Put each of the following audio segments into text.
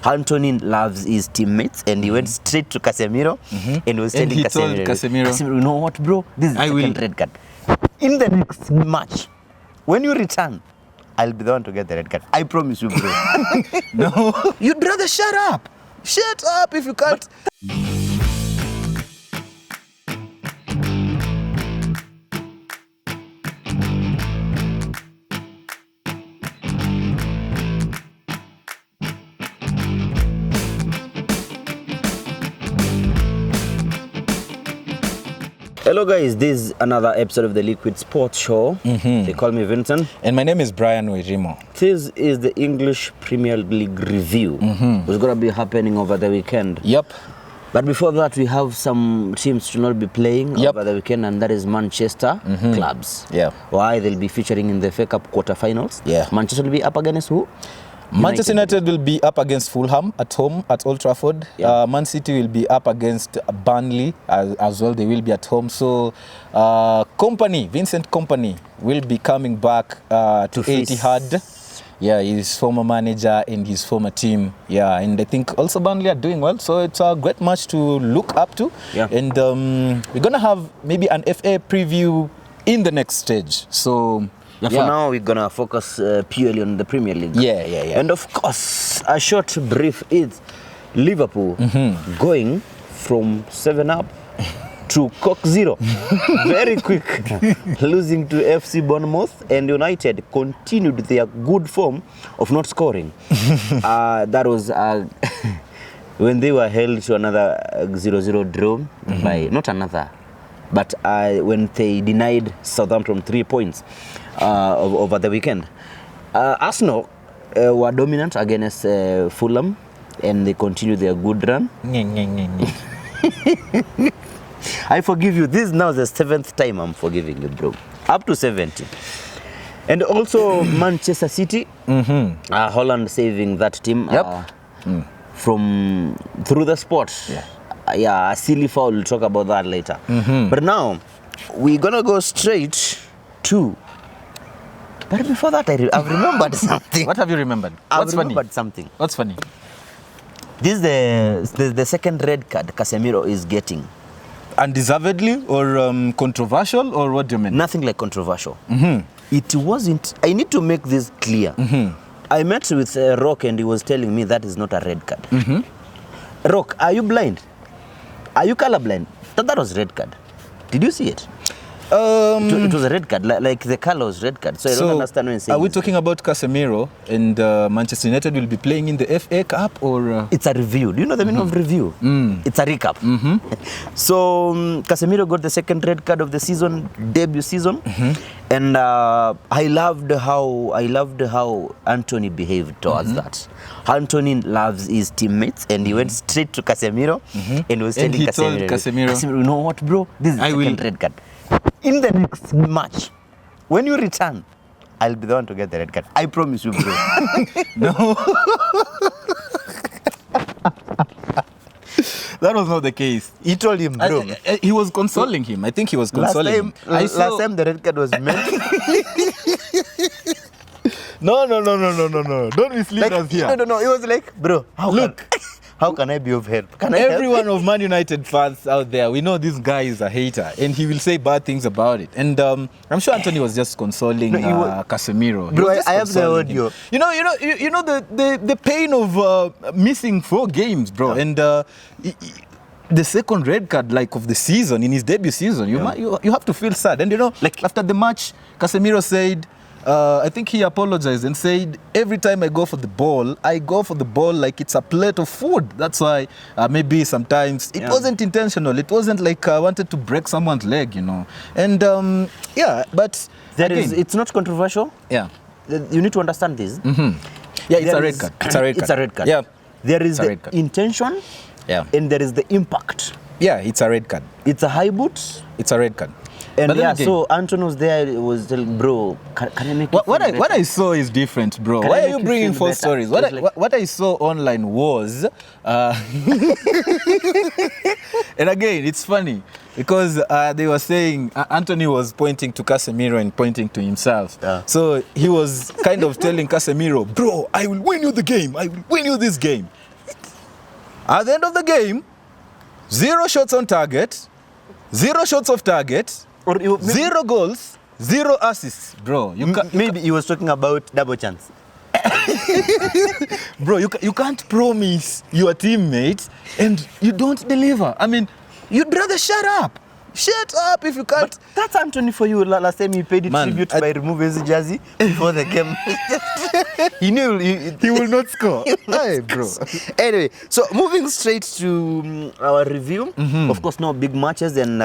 Antony loves his teammates, and he went straight to Casemiro, and was telling Casemiro, you know what, bro? This is the second red card. In the next match, when you return, I'll be the one to get the red card. I promise you, bro. No. You'd rather shut up. Shut up if you can't. Hello guys, this is another episode of the Liquid Sports Show. They call me Vincent. And my name is Brian Wirimo. This is the English Premier League review. It's going to be happening over the weekend. Yep. But before that, we have some teams to not be playing over the weekend, and that is Manchester clubs. Yeah. Why? They'll be featuring in the FA Cup quarterfinals. Yeah. Manchester will be up against who? Manchester United will be up against Fulham at home at Old Trafford. Yeah. Man City will be up against Burnley as well. They will be at home. So Vincent Kompany will be coming back to Etihad. Yeah, his former manager and his former team. Yeah, and I think also Burnley are doing well. So it's a great match to look up to. Yeah. And we're going to have maybe an FA preview in the next stage. So... For now, we're going to focus purely on the Premier League. Yeah. And of course, a short brief is Liverpool going from 7 up to Cock 0. Very quick. Losing to FC Bournemouth, and United continued their good form of not scoring. That was when they were held to another 0-0 draw by, not another, but when they denied Southampton 3 points over the weekend. Arsenal were dominant against Fulham, and they continued their good run. I forgive you. This is now the 7th time I'm forgiving you, bro. Up to 70. And also Manchester City, Holland saving that team from through the sport. Yeah, a silly foul. We'll talk about that later. But now, we're going to go straight to... But before that, I've remembered something. What have you remembered? I've remembered something. What's funny? This is the second red card Casemiro is getting. Undeservedly or controversial, or what do you mean? Nothing like controversial. It wasn't... I need to make this clear. I met with Rock, and he was telling me that is not a red card. Rock, are you blind? Are you colorblind? That was red card. Did you see it? It was a red card, like the color was red card. So I don't understand when saying. Are we talking about Casemiro and Manchester United will be playing in the FA Cup, or? It's a review. Do you know the meaning of review? It's a recap. So Casemiro got the second red card of the season, debut season, and I loved how Antony behaved towards that. Antony loves his teammates, and he went straight to Casemiro and was telling Casemiro, you know what, bro? This is the second red card. In the next match, when you return, I'll be the one to get the red card. I promise you, bro. No. That was not the case. He told him, bro. He was consoling him. I think he was consoling him. Last time the red card was meant. No. Don't mislead us here. No. It was like, bro, how can I be of help? Everyone of Man United fans out there, we know this guy is a hater, and he will say bad things about it. And I'm sure Antony was just consoling Casemiro. Bro, I have the audio. You know the pain of missing 4 games, bro. And the second red card, like, of the season, in his debut season, you have to feel sad. And like after the match, Casemiro said, I think he apologized and said, every time I go for the ball like it's a plate of food. That's why maybe sometimes it wasn't intentional. It wasn't like I wanted to break someone's leg, And but it's not controversial. Yeah. You need to understand this. Yeah, it's a red card. It's a red card. Yeah. There is the intention. Yeah. And there is the impact. Yeah, it's a red card. It's a high boot. It's a red card. And so Antony was there, was telling, bro, can I make it what I saw is different, bro. Why are you bringing false stories? What I saw online was, and again, it's funny, because they were saying, Antony was pointing to Casemiro and pointing to himself. So he was kind of telling Casemiro, bro, I will win you the game. I will win you this game. At the end of the game, 0 shots on target, 0 shots off target, Or 0 goals, 0 assists. Bro, maybe he was talking about double chance. Bro, you can't promise your teammates and you don't deliver. I mean, you'd rather shut up. Shut up if you can't. But that's Antony for you. Last time he paid it tribute by removing his jersey before the game. He knew he will not score. Hey, bro. Anyway, so moving straight to our review. Of course, no big matches. And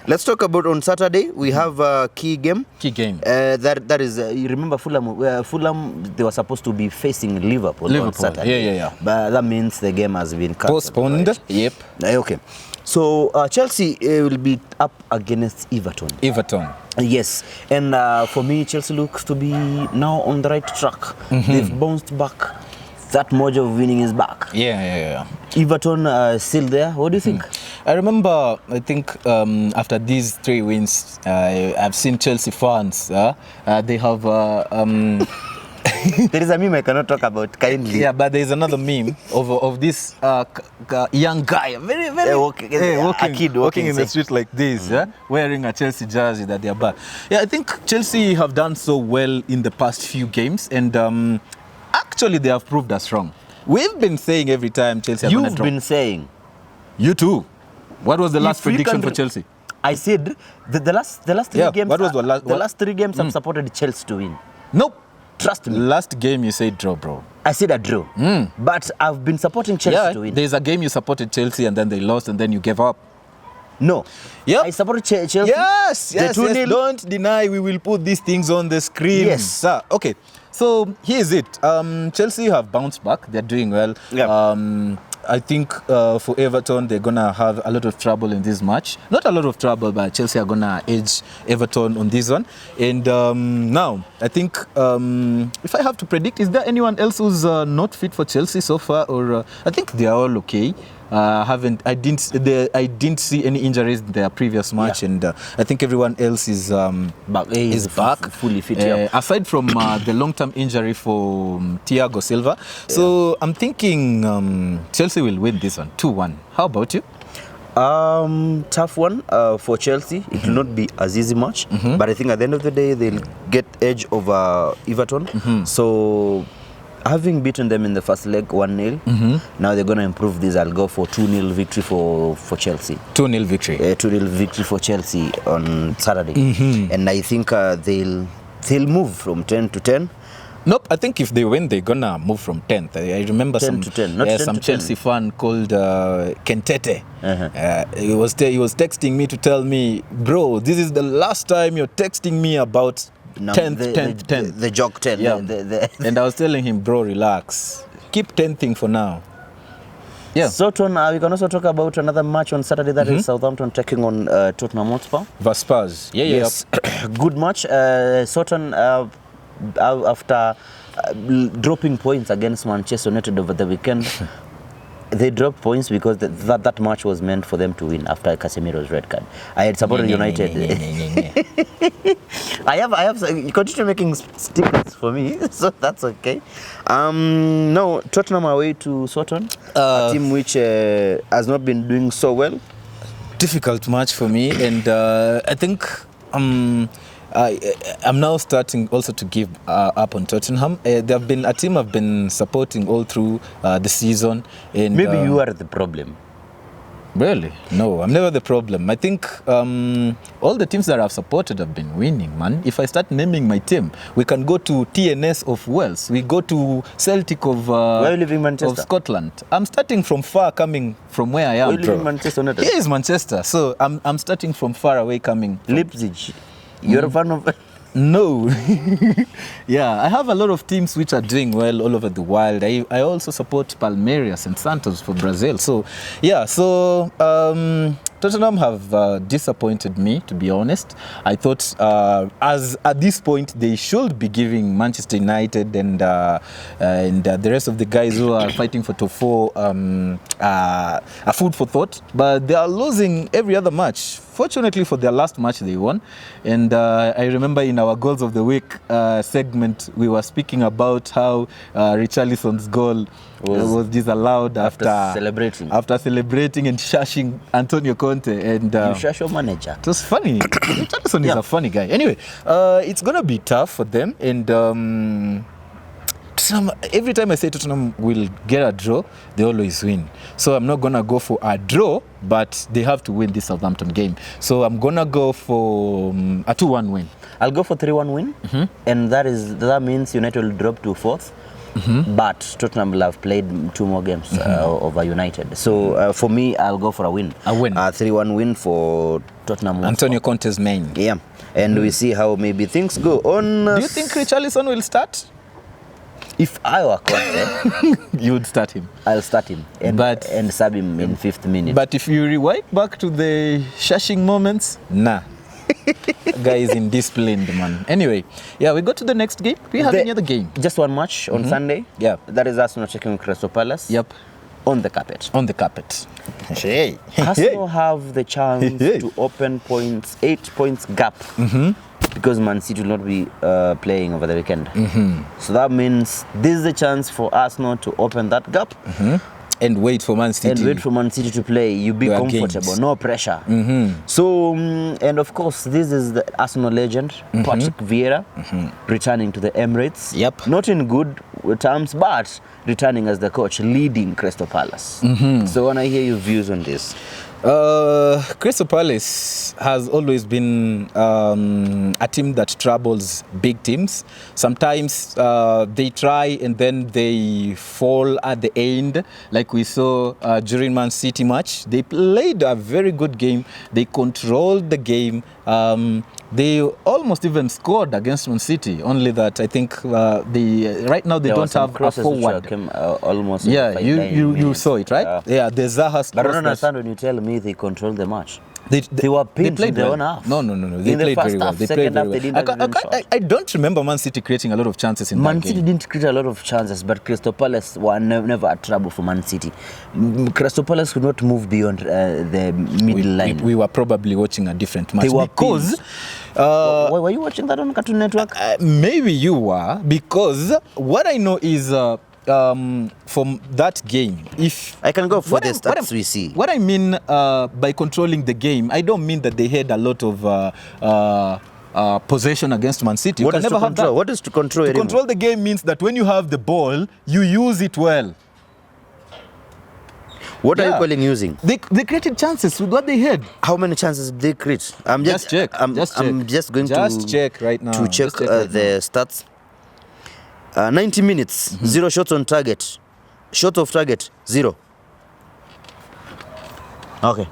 let's talk about on Saturday. We have a key game. Key game. That is, you remember Fulham? Fulham, they were supposed to be facing Liverpool on Saturday. Yeah. But that means the game has been postponed. Right? Yep. Okay. So Chelsea will be up against Everton. Yes, and for me, Chelsea looks to be now on the right track. They've bounced back. That mojo of winning is back. Yeah. Everton still there. What do you think? I remember, I think after these 3 wins, I've seen Chelsea fans. They have... There is a meme I cannot talk about kindly. Yeah, but there is another meme of this young guy, very walking in the street like this, wearing a Chelsea jersey that they are back. Yeah, I think Chelsea have done so well in the past few games, and actually they have proved us wrong. We've been saying every time Chelsea are going to drop. You've been saying. You too. What was the last prediction for Chelsea? I said the last 3 games. What was the last 3 games? I've supported Chelsea to win. Nope. Trust me. Last game you said draw, bro. I said a draw. But I've been supporting Chelsea to win. There's a game you supported Chelsea and then they lost and then you gave up. No. Yep. I supported Chelsea. Yes. Don't deny, we will put these things on the screen. Yes. Okay. So here's it. Chelsea have bounced back. They're doing well. Yep. I think for Everton, they're going to have a lot of trouble in this match. Not a lot of trouble, but Chelsea are going to edge Everton on this one. And now, I think if I have to predict, is there anyone else who's not fit for Chelsea so far? Or I think they are all okay. I didn't see any injuries in their previous match, and I think everyone else is back, fully fit. Aside from the long-term injury for Thiago Silva, so I'm thinking Chelsea will win this one, 2-1. How about you? Tough one for Chelsea. It will not be as easy match, but I think at the end of the day they'll get edge over Everton. So, having beaten them in the first leg 1-0, now they're going to improve this. I'll go for 2-0 victory for Chelsea. 2-0 victory. 2-0 victory for Chelsea on Saturday. And I think they'll move from 10 to 10. Nope, I think if they win, they're going to move from 10th. I remember 10 to 10, not 10 some to Chelsea 10. fan called Kentete. He was texting me to tell me, bro, this is the last time you're texting me about 10th. The jog 10. Yeah. And I was telling him, bro, relax. Keep 10th for now. Yeah. Soton, we can also talk about another match on Saturday. That is Southampton taking on Tottenham Hotspur. Spurs. Yes. Good match. Soton, after dropping points against Manchester United over the weekend, they dropped points because that match was meant for them to win after Casemiro's red card. I had supported United. I have. You continue making stickers for me, so that's okay. No, Tottenham away to Soton, a team which has not been doing so well. Difficult match for me, and I think I'm now starting also to give up on Tottenham. They have been a team I've been supporting all through the season. And maybe you are the problem. Really? No, I'm never the problem. I think all the teams that I've supported have been winning, man. If I start naming my team, we can go to TNS of Wales. We go to Celtic of Where are you living, Manchester? Of Scotland. I'm starting from far, coming from where I am, Where are you living, Manchester United? Here is Manchester. So I'm starting from far away, coming from Leipzig. You're a fan of... No. Yeah, I have a lot of teams which are doing well all over the world. I also support Palmeiras and Santos for Brazil. So, yeah, Tottenham have disappointed me, to be honest. I thought as at this point they should be giving Manchester United and the rest of the guys who are fighting for top 4 a food for thought. But they are losing every other match. Fortunately for their last match, they won. And I remember in our Goals of the Week segment, we were speaking about how Richarlison's goal was disallowed after celebrating and shushing Antonio Conte. And you shush your manager. it was funny. Richarlison is a funny guy. Anyway, it's going to be tough for them. And every time I say Tottenham will get a draw, they always win. So I'm not going to go for a draw, but they have to win this Southampton game. So I'm going to go for a 2-1 win. I'll go for 3-1 win, and that means United will drop to 4th. But Tottenham will have played 2 more games over United. So for me, I'll go for a win. A win. 3-1 win for Tottenham. Antonio Conte's main. Yeah, and we see how maybe things go on. Do you think Richarlison will start? If I were Conte, you would start him. I'll start him and sub him in 5th minute. But if you rewind back to the shushing moments, nah. Guy is indisciplined, man. Anyway, yeah, we go to the next game. Do we have any other game? Just one match on Sunday. Yeah. That is Arsenal checking Crystal Palace. Yep. On the carpet. On the carpet. Hey. Arsenal have the chance to open 8 points gap. Because Man City will not be playing over the weekend. So that means this is a chance for Arsenal to open that gap. And wait for Man City. And wait for Man City to play. You be comfortable, games. no pressure. So, and of course, this is the Arsenal legend, Patrick Vieira, returning to the Emirates. Yep. Not in good terms, but returning as the coach, leading Crystal Palace. So, I want to hear your views on this. Crystal Palace has always been a team that troubles big teams. Sometimes they try and then they fall at the end, like we saw during Man City match. They played a very good game. They controlled the game. They almost even scored against Man City. Only that I think right now they don't have a forward. Almost. Yeah, you saw it, right? Yeah, the Zaha's. But I don't understand when you tell me they controlled the match. They were pinned in their own half. No. They played very well. They played very well. I don't remember Man City creating a lot of chances in that game. Man City didn't create a lot of chances, but Crystal Palace were never a trouble for Man City. Crystal Palace could not move beyond the middle line. We were probably watching a different match. They were because... were you watching that on Cartoon Network? Maybe you were, because what I know is... from that game, if I can go for the stats we see. What I mean by controlling the game, I don't mean that they had a lot of possession against Man City. What is to control? What is to control? To control the game means that when you have the ball, you use it well. What are you calling using? They created chances with what they had. How many chances did they create? I'm just going to check right now. To check the stats. 90 minutes, 0 shots on target. Shot of target, 0. Okay.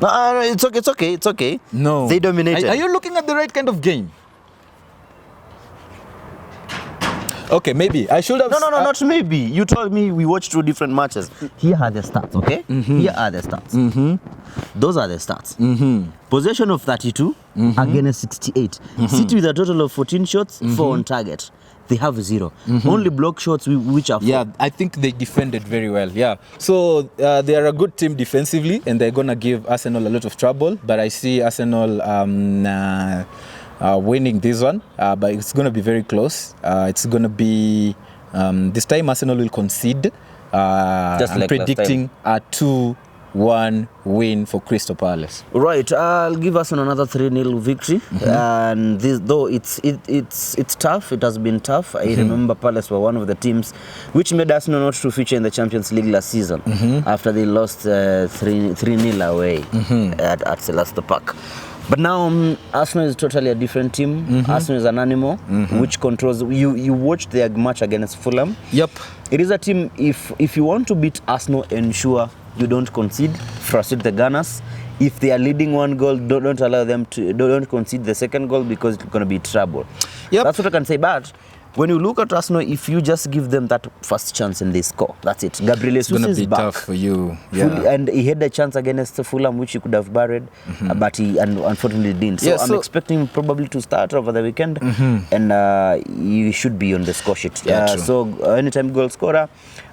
No, it's okay. No. They dominated. Are you looking at the right kind of game? Okay, maybe. I should have... No, not maybe. You told me we watched 2 different matches. Here are the stats, okay? Here are the stats. Those are the stats. Possession of 32 against 68. City with a total of 14 shots, 4 on target. They have 0. Only block shots which are 4. Yeah, I think they defended very well. Yeah. So they are a good team defensively, and they're going to give Arsenal a lot of trouble. But I see Arsenal winning this one. But it's going to be very close. It's going to be... this time Arsenal will concede. Just I'm like predicting a 2-1 win for Crystal Palace. Right, I'll give us another 3-0 victory. And this, though it's tough, it has been tough. I remember Palace were one of the teams which made Arsenal not to feature in the Champions League last season after they lost 3-0 away at Selhurst Park. But now Arsenal is totally a different team. Arsenal is an animal which controls. You watched their match against Fulham. Yep. It is a team. If you want to beat Arsenal, ensure you don't concede, frustrate the Gunners. If they are leading 1 goal, don't allow them to. Don't concede the second goal because it's going to be trouble. Yep. That's what I can say. But when you look at Arsenal, if you just give them that first chance and they score, that's it. Gabriel Jesus is back. It's going to be tough for you. Yeah. And he had a chance against Fulham, which he could have buried, but he unfortunately didn't. So, I'm expecting probably to start over the weekend, and he should be on the score sheet. So anytime goal scorer,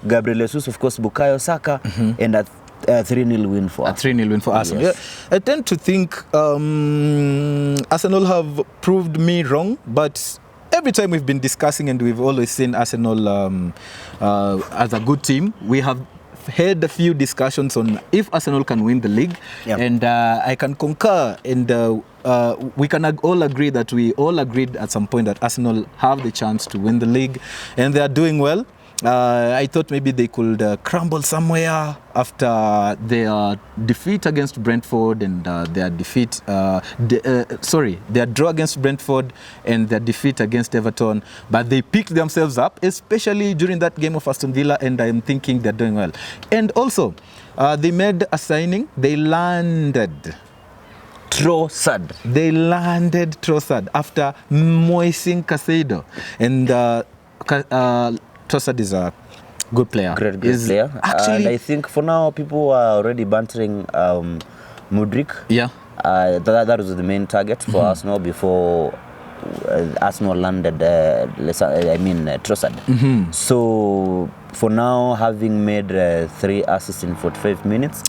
Gabriel Jesus, of course, Bukayo Saka, and a 3-0 win for Arsenal. A 3-0 win for Arsenal. Yes. Yeah. I tend to think Arsenal have proved me wrong, but every time we've been discussing and we've always seen Arsenal as a good team, we have had a few discussions on if Arsenal can win the league. Yep. And I can concur, and we can all agree that we all agreed at some point that Arsenal have the chance to win the league, and they are doing well. I thought maybe they could crumble somewhere after their defeat against Brentford and their draw against Brentford and their defeat against Everton. But they picked themselves up, especially during that game of Aston Villa, and I am thinking they're doing well. And also, they made a signing. They landed Trossard. They landed Trossard after moising Casemiro. And Trossard is a good player. Great player. Actually, and I think for now, people are already bantering Mudryk. Yeah. That was the main target for Arsenal before Arsenal landed, Trossard. So for now, having made 3 assists in 45 minutes,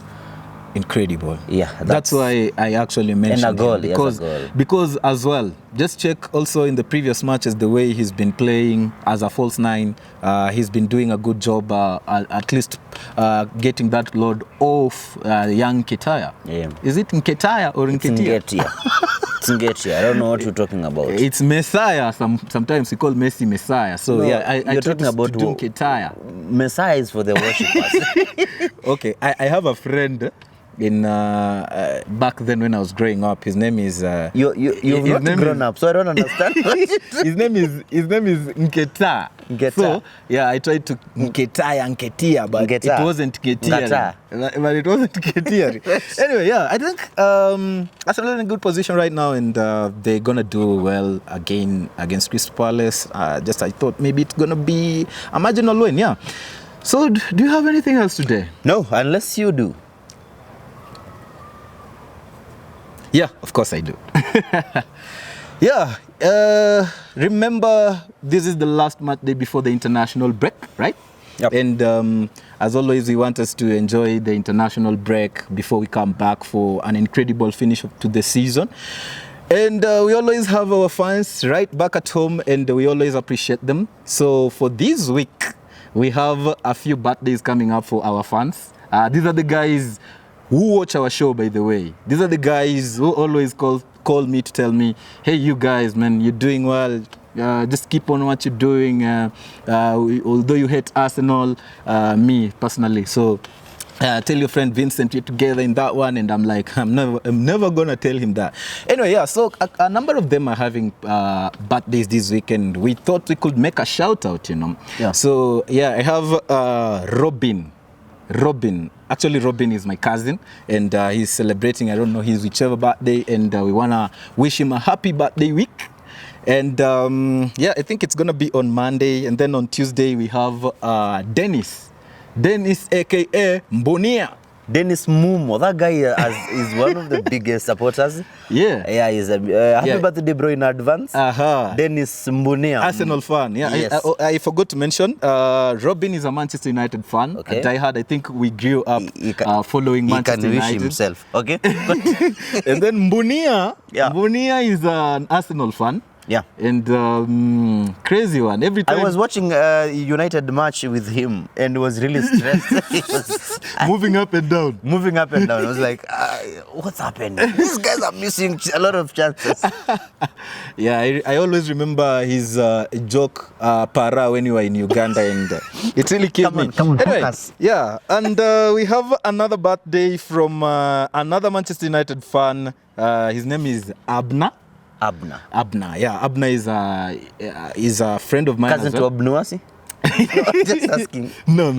incredible. Yeah, that's why I actually mentioned and a goal, him because as well, just check also in the previous matches the way he's been playing as a false 9. He's been doing a good job, at least getting that load off young Nketiah. Yeah. Is it Nketiah or Nketiah? It's Nketiah. I don't know what you're talking about. It's Messiah. Sometimes we call Messi Messiah. So no, yeah, you're talking about Nketiah. Messiah is for the worshippers. Okay, I have a friend. In back then when I was growing up, his name is you've not grown up, so I don't understand. his name is Nketiah. So yeah, I tried to Nketiah, but it wasn't Nketiah. But it wasn't Nketiah. Anyway, yeah, I think Arsenal in a good position right now, and they're gonna do well again against Crystal Palace. I thought maybe it's gonna be a marginal win. Yeah. So do you have anything else today? No, unless you do. Yeah, of course I do. Yeah, remember this is the last match day before the international break, right? Yep. And as always, we want us to enjoy the international break before we come back for an incredible finish to the season. And we always have our fans right back at home, and we always appreciate them. So for this week, we have a few birthdays coming up for our fans. These are the guys who watch our show, by the way. These are the guys who always call me to tell me, hey, you guys, man, you're doing well. Just keep on what you're doing. Although you hate Arsenal, me personally. So tell your friend Vincent you're together in that one. And I'm like, I'm never going to tell him that. Anyway, yeah, so a number of them are having birthdays this weekend. We thought we could make a shout out, you know. Yeah. So, yeah, I have Robin. Actually, Robin is my cousin, and he's celebrating, I don't know, his whichever birthday, and we want to wish him a happy birthday week. And yeah, I think it's going to be on Monday, and then on Tuesday we have Dennis, aka Mbonia. Dennis Mumo, that guy is one of the biggest supporters. Yeah. Yeah, he's a happy birthday, bro, in advance. Dennis Mbunia. Arsenal fan, yeah. Yes. I forgot to mention, Robin is a Manchester United fan. Okay. A diehard. I think we grew up following Manchester United. He can wish himself, okay? And then Mbunia, Yeah. Mbunia is an Arsenal fan. Yeah. And crazy one. Every time I was watching a United match with him and was really stressed. He was moving up and down. Moving up and down. I was like, what's happening? These guys are missing a lot of chances. Yeah, I always remember his joke, para, when you were in Uganda, and it really killed me. Come on, anyway, focus. Yeah, and we have another birthday from another Manchester United fan. His name is Abna. Abna, yeah. Abna is a friend of mine. Cousin to Abnuasi? Just asking. No.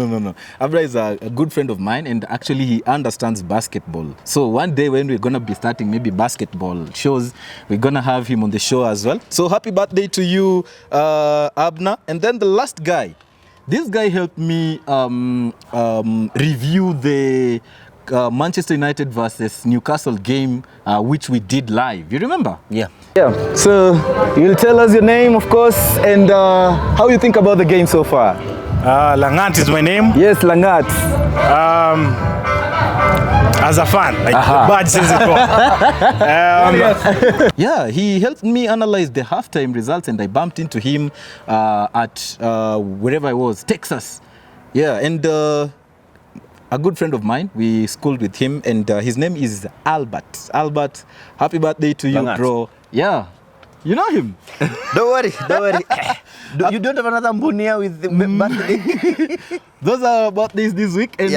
Abna is a good friend of mine, and actually he understands basketball. So one day when we're going to be starting maybe basketball shows, we're going to have him on the show as well. So happy birthday to you, Abna. And then the last guy. This guy helped me review the Manchester United versus Newcastle game, which we did live. You remember? Yeah. So you'll tell us your name, of course, and how you think about the game so far. Langat is my name. Yes, Langat. as a fan, like the badge says it all. Yeah, he helped me analyze the halftime results, and I bumped into him at wherever I was, Texas. Yeah, and a good friend of mine, we schooled with him, and his name is Albert. Albert, happy birthday to you, bro. Yeah, you know him. Don't worry. You don't have another Mbunia with the birthday? Those are birthdays this week, and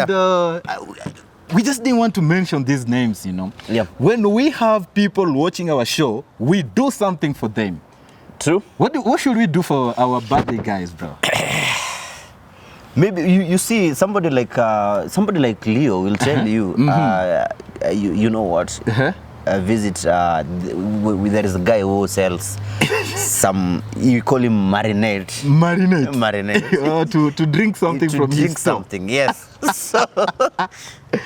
we just didn't want to mention these names, you know. Yeah. When we have people watching our show, we do something for them. True. What should we do for our birthday guys, bro? Maybe you see somebody like Leo will tell you, you know what? Visit. There is a guy who sells some. You call him marinade. Marinade. To drink something from his drink something. Yes. So,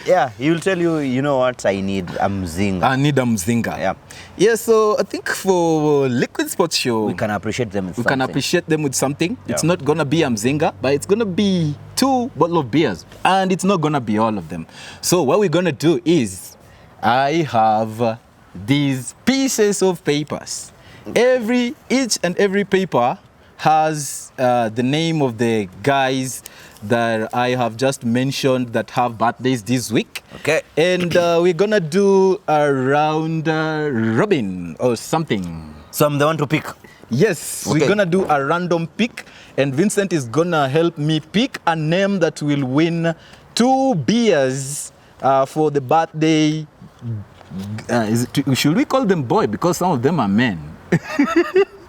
yeah, he will tell you. You know what? I need a mzinga. I need a mzinga. Yeah. Yeah. So I think for Liquid Sports Show, we can appreciate them. We can appreciate them with something. Yeah. It's not gonna be a mzinga, but it's gonna be 2 bottles of beers, and it's not gonna be all of them. So what we're gonna do is, I have these pieces of papers. Each and every paper has the name of the guys that I have just mentioned that have birthdays this week. Okay. And we're gonna do a round robin or something. So I'm the one to pick. Yes, okay. We're gonna do a random pick, and Vincent is gonna help me pick a name that will win 2 beers for the birthday. Should we call them boy? Because some of them are men.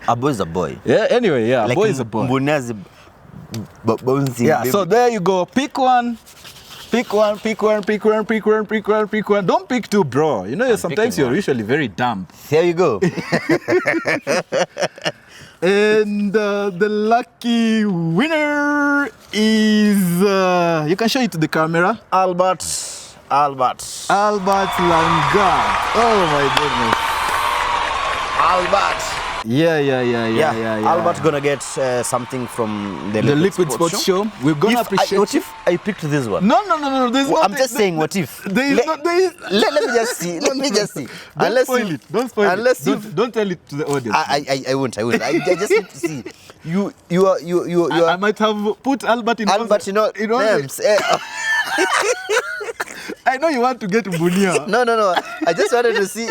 A boy is a boy. Yeah, anyway, yeah, like a boy is a boy. Yeah, so there you go. Pick one. Don't pick 2, bro. You know, sometimes you're usually very dumb. There you go. And the lucky winner is, you can show it to the camera. Albert Langa. Oh my goodness. Albert. Yeah. Albert's gonna get something from the Liquid Sports Show. We're gonna appreciate. What if I picked this one? No. I'm just saying, what if? Let me just see. Let me just see. Don't spoil it. Don't tell it to the audience. I won't. I just need to see. You are. I might have put Albert in names. I know you want to get Mbunia. No. I just wanted to see.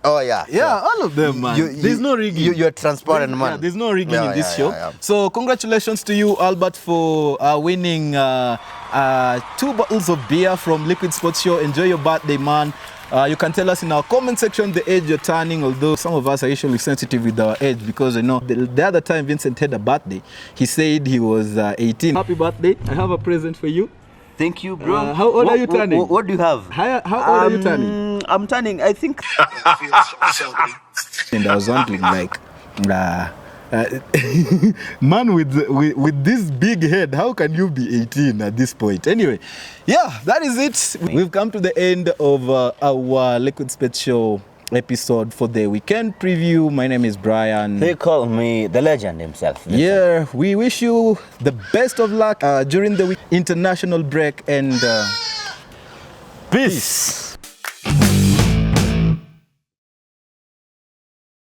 Oh yeah. Yeah, all of them, man. There's no rigging. You're transparent, man. Yeah, there's no rigging in this show. Yeah. So congratulations to you, Albert, for winning 2 bottles of beer from Liquid Sports Show. Enjoy your birthday, man. You can tell us in our comment section the age you're turning, although some of us are usually sensitive with our age, because I know the other time Vincent had a birthday, he said he was 18. Happy birthday. I have a present for you. Thank you, bro. How old are you turning? What do you have? How old are you turning? I'm turning, I think. And I was wondering, like, man with this big head, how can you be 18 at this point? Anyway, yeah, that is it. We've come to the end of our Liquid Sports Show episode for the weekend preview. My name is Brian. They call me the legend himself. Yeah, we wish you the best of luck during the international break, and peace.